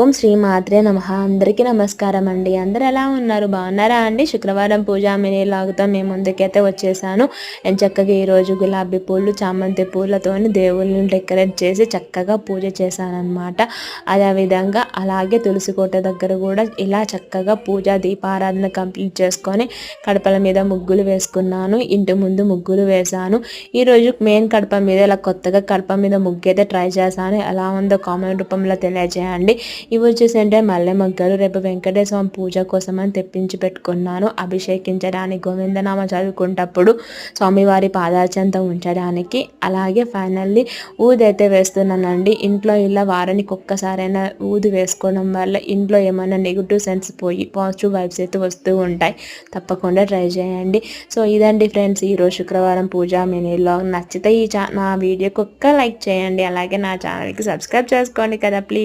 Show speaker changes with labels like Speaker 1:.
Speaker 1: ఓం శ్రీ మాత్రే నమః. అందరికీ నమస్కారం అండి. అందరు ఎలా ఉన్నారు? బాగున్నారా అండి? శుక్రవారం పూజా మినీ లాగుతో మేము ముందుకైతే వచ్చేసాను. నేను చక్కగా ఈరోజు గులాబీ పూలు, చామంతి పూలతోని దేవుళ్ళని డెకరేట్ చేసి చక్కగా పూజ చేశానన్నమాట. అదేవిధంగా అలాగే తులసి కోట దగ్గర కూడా ఇలా చక్కగా పూజా దీపారాధన కంప్లీట్ చేసుకొని కడపల మీద ముగ్గులు వేసుకున్నాను. ఇంటి ముందు ముగ్గులు వేశాను. ఈరోజు మెయిన్ కడప మీద ఇలా కొత్తగా కడప మీద ముగ్గు అయితే ట్రై చేశాను. ఎలా ఉందో కామెంట్ రూపంలో తెలియజేయండి. ఇవి వచ్చేసి అంటే మల్లె మొగ్గలు రేపు వెంకటేశ్వర స్వామి పూజ కోసం అని తెప్పించి పెట్టుకున్నాను. అభిషేకించడానికి గోవిందనామ చదువుకుంటప్పుడు స్వామివారి పాదార్చంత ఉంచడానికి. అలాగే ఫైనల్లీ ఊది అయితే వేస్తున్నానండి. ఇంట్లో ఇలా వారానికి ఒక్కసారైనా ఊది వేసుకోవడం వల్ల ఇంట్లో ఏమైనా నెగిటివ్ సెన్స్ పోయి పాజిటివ్ వైబ్స్ అయితే వస్తూ ఉంటాయి. తప్పకుండా ట్రై చేయండి. సో ఇదండి ఫ్రెండ్స్ ఈరోజు శుక్రవారం పూజా మెనూలో. నచ్చితే నా వీడియోకి ఒక్క లైక్ చేయండి. అలాగే నా ఛానల్కి సబ్స్క్రైబ్ చేసుకోండి కదా ప్లీజ్.